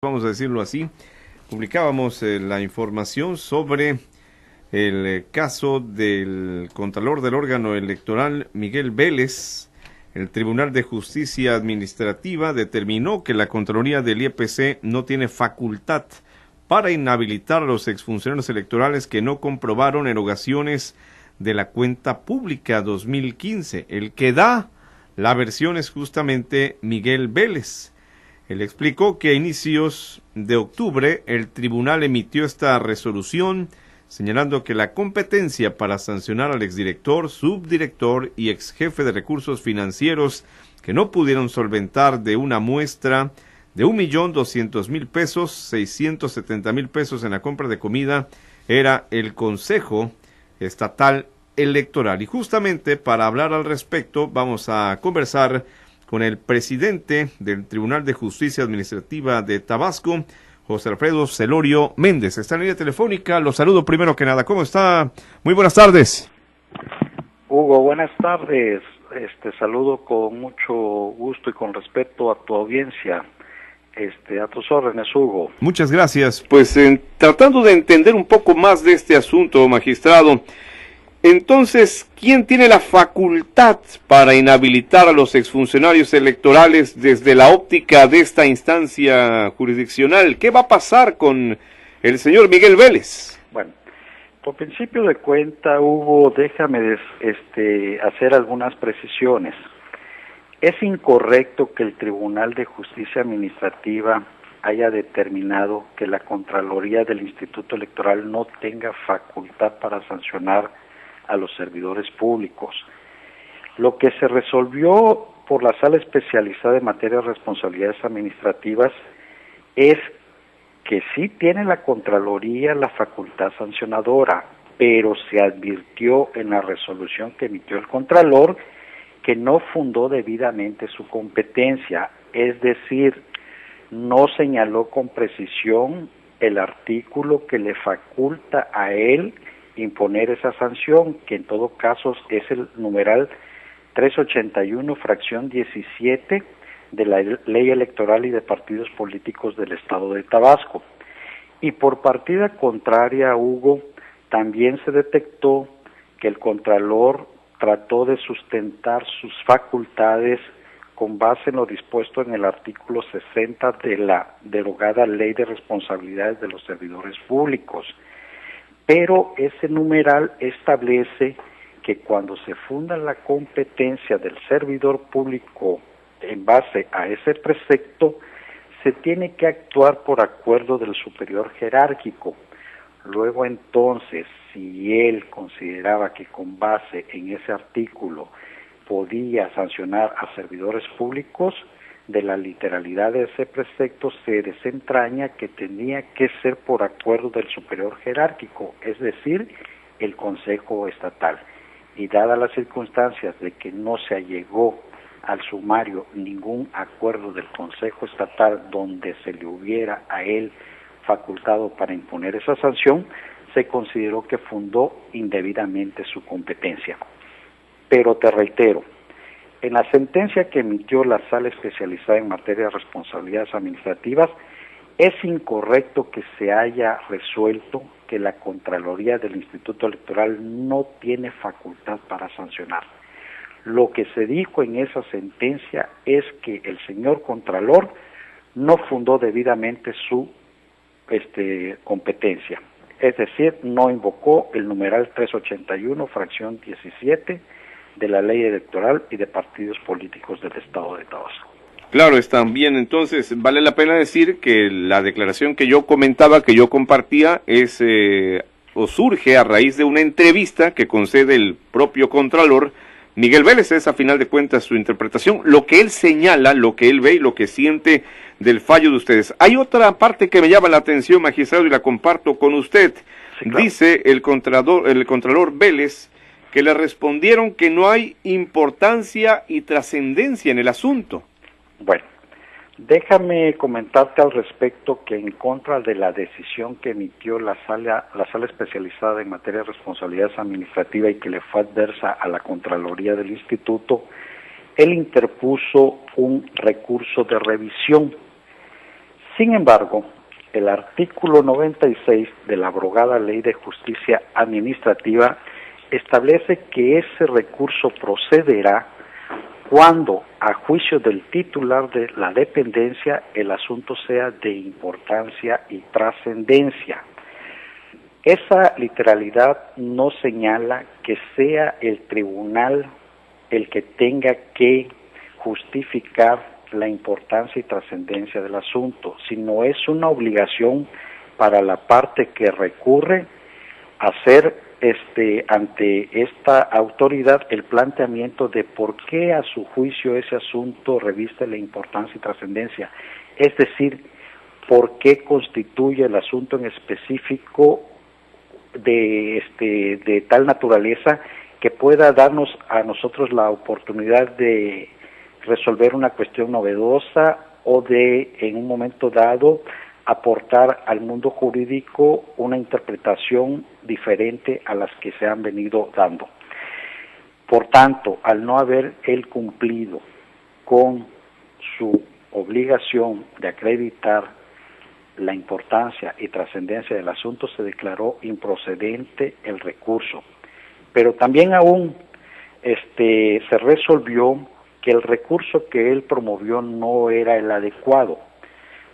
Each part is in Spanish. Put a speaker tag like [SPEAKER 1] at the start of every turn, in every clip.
[SPEAKER 1] Vamos a decirlo así, publicábamos la información sobre el caso del contralor del órgano electoral Miguel Vélez. El Tribunal de Justicia Administrativa determinó que la Contraloría del IEPC no tiene facultad para inhabilitar a los exfuncionarios electorales que no comprobaron erogaciones de la cuenta pública 2015. El que da la versión es justamente Miguel Vélez. Él explicó que a inicios de octubre el tribunal emitió esta resolución señalando que la competencia para sancionar al exdirector, subdirector y exjefe de recursos financieros que no pudieron solventar de una muestra de 1.200.000 pesos, 670.000 pesos en la compra de comida, era el Consejo Estatal Electoral. Y justamente para hablar al respecto vamos a conversar con el presidente del Tribunal de Justicia Administrativa de Tabasco, José Alfredo Celorio Méndez. Está en línea telefónica, los saludo primero que nada. ¿Cómo está? Muy buenas tardes.
[SPEAKER 2] Hugo, buenas tardes. Saludo con mucho gusto y con respeto a tu audiencia. A tus órdenes, Hugo.
[SPEAKER 1] Muchas gracias. Pues tratando de entender un poco más de este asunto, magistrado, entonces, ¿quién tiene la facultad para inhabilitar a los exfuncionarios electorales desde la óptica de esta instancia jurisdiccional? ¿Qué va a pasar con el señor Miguel Vélez?
[SPEAKER 2] Bueno, por principio de cuenta, Hugo, déjame hacer algunas precisiones. Es incorrecto que el Tribunal de Justicia Administrativa haya determinado que la Contraloría del Instituto Electoral no tenga facultad para sancionar a los servidores públicos. Lo que se resolvió por la Sala Especializada en Materia de Responsabilidades Administrativas es que sí tiene la Contraloría la facultad sancionadora, pero se advirtió en la resolución que emitió el Contralor que no fundó debidamente su competencia, es decir, no señaló con precisión el artículo que le faculta a él imponer esa sanción, que en todo caso es el numeral 381, fracción 17 de la Ley Electoral y de Partidos Políticos del Estado de Tabasco. Y por partida contraria, Hugo, también se detectó que el Contralor trató de sustentar sus facultades con base en lo dispuesto en el artículo 60 de la derogada Ley de Responsabilidades de los Servidores Públicos. Pero ese numeral establece que cuando se funda la competencia del servidor público en base a ese precepto, se tiene que actuar por acuerdo del superior jerárquico. Luego entonces, si él consideraba que con base en ese artículo podía sancionar a servidores públicos, de la literalidad de ese precepto se desentraña que tenía que ser por acuerdo del superior jerárquico, es decir, el Consejo Estatal. Y dadas las circunstancias de que no se allegó al sumario ningún acuerdo del Consejo Estatal donde se le hubiera a él facultado para imponer esa sanción, se consideró que fundó indebidamente su competencia. Pero te reitero, en la sentencia que emitió la Sala Especializada en Materia de Responsabilidades Administrativas, es incorrecto que se haya resuelto que la Contraloría del Instituto Electoral no tiene facultad para sancionar. Lo que se dijo en esa sentencia es que el señor Contralor no fundó debidamente su competencia, es decir, no invocó el numeral 381, fracción 17, de la Ley Electoral y de Partidos Políticos del Estado de Tabasco.
[SPEAKER 1] Claro, está bien. Entonces, vale la pena decir que la declaración que yo comentaba, que yo compartía, es o surge a raíz de una entrevista que concede el propio Contralor Miguel Vélez. Es a final de cuentas su interpretación, lo que él señala, lo que él ve y lo que siente del fallo de ustedes. Hay otra parte que me llama la atención, magistrado, y la comparto con usted. Sí, claro. Dice el Contralor Vélez que le respondieron que no hay importancia y trascendencia en el asunto.
[SPEAKER 2] Bueno, déjame comentarte al respecto que en contra de la decisión que emitió la sala especializada en materia de responsabilidades administrativas y que le fue adversa a la Contraloría del Instituto, él interpuso un recurso de revisión. Sin embargo, el artículo 96 de la abrogada Ley de Justicia Administrativa establece que ese recurso procederá cuando, a juicio del titular de la dependencia, el asunto sea de importancia y trascendencia. Esa literalidad no señala que sea el tribunal el que tenga que justificar la importancia y trascendencia del asunto, sino es una obligación para la parte que recurre hacer ante esta autoridad el planteamiento de por qué a su juicio ese asunto reviste la importancia y trascendencia, es decir, por qué constituye el asunto en específico de tal naturaleza que pueda darnos a nosotros la oportunidad de resolver una cuestión novedosa o de, en un momento dado, aportar al mundo jurídico una interpretación diferente a las que se han venido dando. Por tanto, al no haber él cumplido con su obligación de acreditar la importancia y trascendencia del asunto, se declaró improcedente el recurso. Pero también aún se resolvió que el recurso que él promovió no era el adecuado,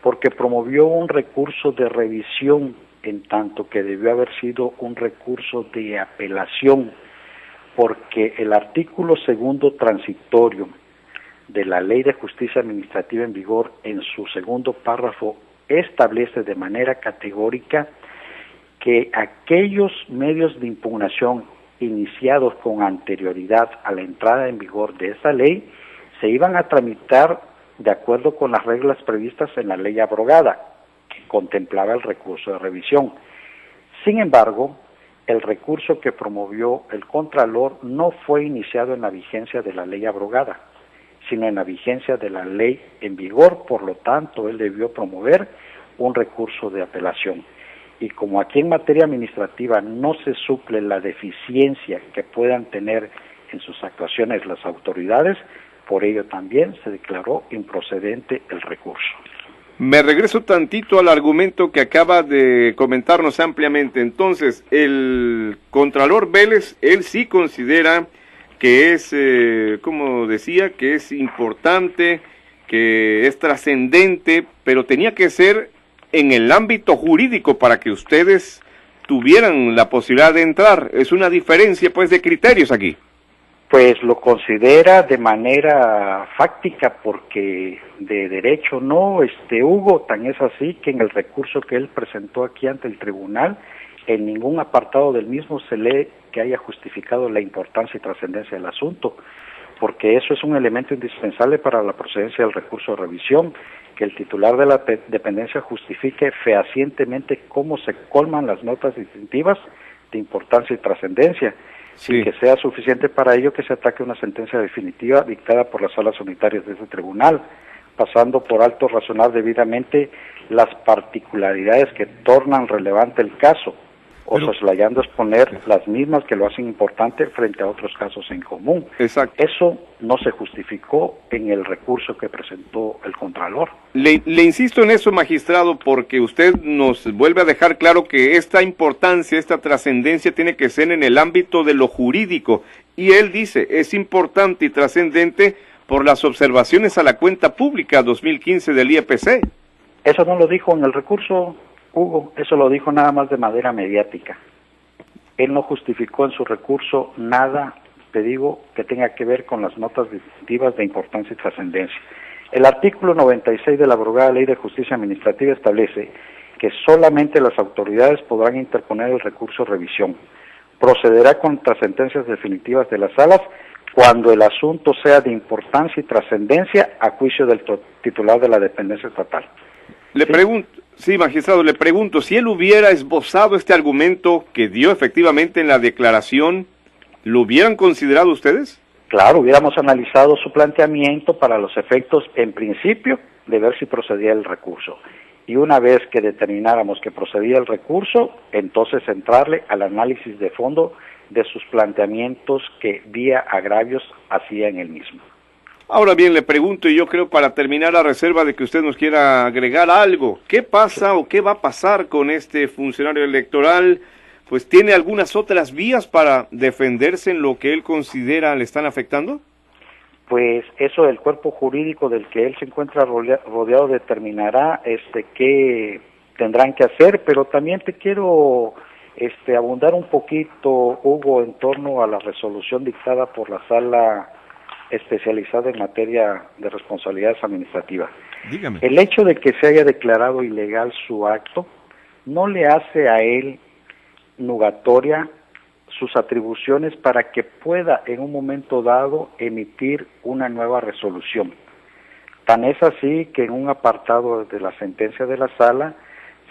[SPEAKER 2] porque promovió un recurso de revisión, en tanto que debió haber sido un recurso de apelación, porque el artículo segundo transitorio de la Ley de Justicia Administrativa en vigor, en su segundo párrafo, establece de manera categórica que aquellos medios de impugnación iniciados con anterioridad a la entrada en vigor de esa ley se iban a tramitar de acuerdo con las reglas previstas en la ley abrogada, que contemplaba el recurso de revisión. Sin embargo, el recurso que promovió el Contralor no fue iniciado en la vigencia de la ley abrogada, sino en la vigencia de la ley en vigor, por lo tanto, él debió promover un recurso de apelación. Y como aquí en materia administrativa no se suple la deficiencia que puedan tener en sus actuaciones las autoridades, por ello también se declaró improcedente el recurso.
[SPEAKER 1] Me regreso tantito al argumento que acaba de comentarnos ampliamente. Entonces, el Contralor Vélez, él sí considera que es, como decía, que es importante, que es trascendente, pero tenía que ser en el ámbito jurídico para que ustedes tuvieran la posibilidad de entrar. Es una diferencia, pues, de criterios aquí.
[SPEAKER 2] Pues lo considera de manera fáctica, porque de derecho no, Hugo, tan es así que en el recurso que él presentó aquí ante el tribunal, en ningún apartado del mismo se lee que haya justificado la importancia y trascendencia del asunto, porque eso es un elemento indispensable para la procedencia del recurso de revisión, que el titular de la dependencia justifique fehacientemente cómo se colman las notas distintivas de importancia y trascendencia, sin que sea suficiente para ello que se ataque una sentencia definitiva dictada por las salas unitarias de ese tribunal, pasando por alto razonar debidamente las particularidades que tornan relevante el caso, o soslayando exponer las mismas que lo hacen importante frente a otros casos en común.
[SPEAKER 1] Exacto.
[SPEAKER 2] Eso no se justificó en el recurso que presentó el Contralor.
[SPEAKER 1] Le insisto en eso, magistrado, porque usted nos vuelve a dejar claro que esta importancia, esta trascendencia tiene que ser en el ámbito de lo jurídico, y él dice, es importante y trascendente por las observaciones a la cuenta pública 2015 del IEPC.
[SPEAKER 2] Eso no lo dijo en el recurso, Hugo, eso lo dijo nada más de manera mediática. Él no justificó en su recurso nada, te digo, que tenga que ver con las notas distintivas de importancia y trascendencia. El artículo 96 de la abrogada Ley de Justicia Administrativa establece que solamente las autoridades podrán interponer el recurso de revisión. Procederá contra sentencias definitivas de las salas cuando el asunto sea de importancia y trascendencia a juicio del titular de la dependencia estatal.
[SPEAKER 1] Le pregunto, sí, magistrado, le pregunto, si él hubiera esbozado este argumento que dio efectivamente en la declaración, ¿lo hubieran considerado ustedes?
[SPEAKER 2] Claro, hubiéramos analizado su planteamiento para los efectos, en principio, de ver si procedía el recurso. Y una vez que determináramos que procedía el recurso, entonces entrarle al análisis de fondo de sus planteamientos que vía agravios hacía en el mismo.
[SPEAKER 1] Ahora bien, le pregunto, y yo creo para terminar a reserva de que usted nos quiera agregar algo, ¿qué pasa o qué va a pasar con este funcionario electoral? Pues ¿tiene algunas otras vías para defenderse en lo que él considera le están afectando?
[SPEAKER 2] Pues eso del cuerpo jurídico del que él se encuentra rodeado determinará qué tendrán que hacer, pero también te quiero abundar un poquito, Hugo, en torno a la resolución dictada por la Sala especializada en materia de responsabilidades administrativas.
[SPEAKER 1] Dígame.
[SPEAKER 2] El hecho de que se haya declarado ilegal su acto no le hace a él nugatoria sus atribuciones para que pueda en un momento dado emitir una nueva resolución. Tan es así que en un apartado de la sentencia de la sala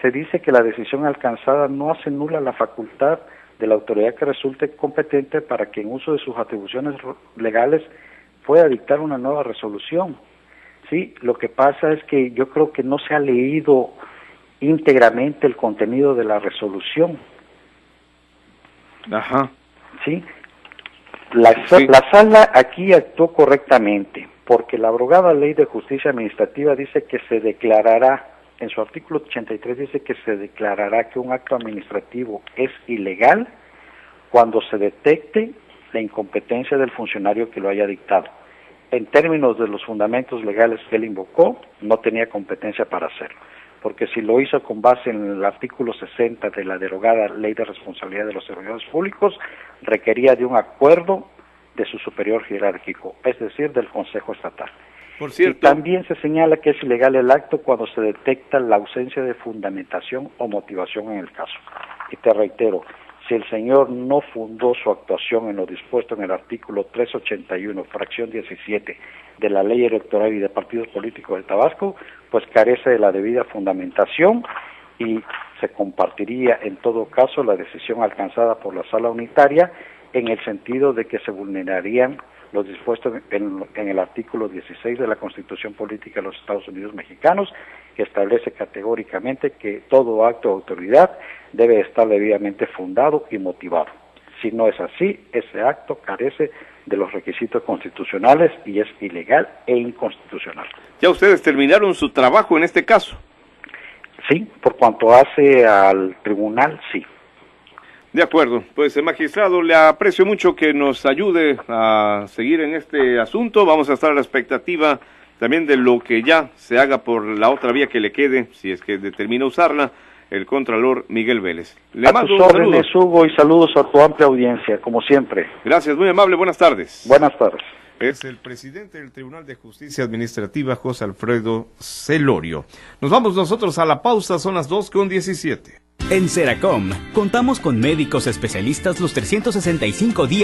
[SPEAKER 2] se dice que la decisión alcanzada no hace nula la facultad de la autoridad que resulte competente para que en uso de sus atribuciones legales pueda dictar una nueva resolución. Sí, lo que pasa es que yo creo que no se ha leído íntegramente el contenido de la resolución.
[SPEAKER 1] Ajá.
[SPEAKER 2] ¿Sí? La sala aquí actuó correctamente, porque la abrogada Ley de Justicia Administrativa dice que se declarará, en su artículo 83 dice que se declarará que un acto administrativo es ilegal cuando se detecte la incompetencia del funcionario que lo haya dictado. En términos de los fundamentos legales que él invocó, no tenía competencia para hacerlo, porque si lo hizo con base en el artículo 60 de la derogada Ley de Responsabilidad de los Servidores Públicos, requería de un acuerdo de su superior jerárquico, es decir, del Consejo Estatal.
[SPEAKER 1] Por cierto.
[SPEAKER 2] Y también se señala que es ilegal el acto cuando se detecta la ausencia de fundamentación o motivación en el caso. Y te reitero, si el señor no fundó su actuación en lo dispuesto en el artículo 381, fracción 17 de la Ley Electoral y de Partidos Políticos de Tabasco, pues carece de la debida fundamentación y se compartiría en todo caso la decisión alcanzada por la Sala Unitaria en el sentido de que se vulnerarían los dispuestos en el artículo 16 de la Constitución Política de los Estados Unidos Mexicanos, que establece categóricamente que todo acto de autoridad debe estar debidamente fundado y motivado. Si no es así, ese acto carece de los requisitos constitucionales y es ilegal e inconstitucional.
[SPEAKER 1] ¿Ya ustedes terminaron su trabajo en este caso?
[SPEAKER 2] Sí, por cuanto hace al tribunal, sí.
[SPEAKER 1] De acuerdo, pues magistrado, le aprecio mucho que nos ayude a seguir en este asunto. Vamos a estar a la expectativa también de lo que ya se haga por la otra vía que le quede, si es que determina usarla, el Contralor Miguel Vélez. Le mando
[SPEAKER 2] tus órdenes, Hugo, y saludos a tu amplia audiencia, como siempre.
[SPEAKER 1] Gracias, muy amable, buenas tardes.
[SPEAKER 2] Buenas tardes.
[SPEAKER 1] Es el presidente del Tribunal de Justicia Administrativa, José Alfredo Celorio. Nos vamos nosotros a la pausa, son las 2:17.
[SPEAKER 3] En Seracom, contamos con médicos especialistas los 365 días.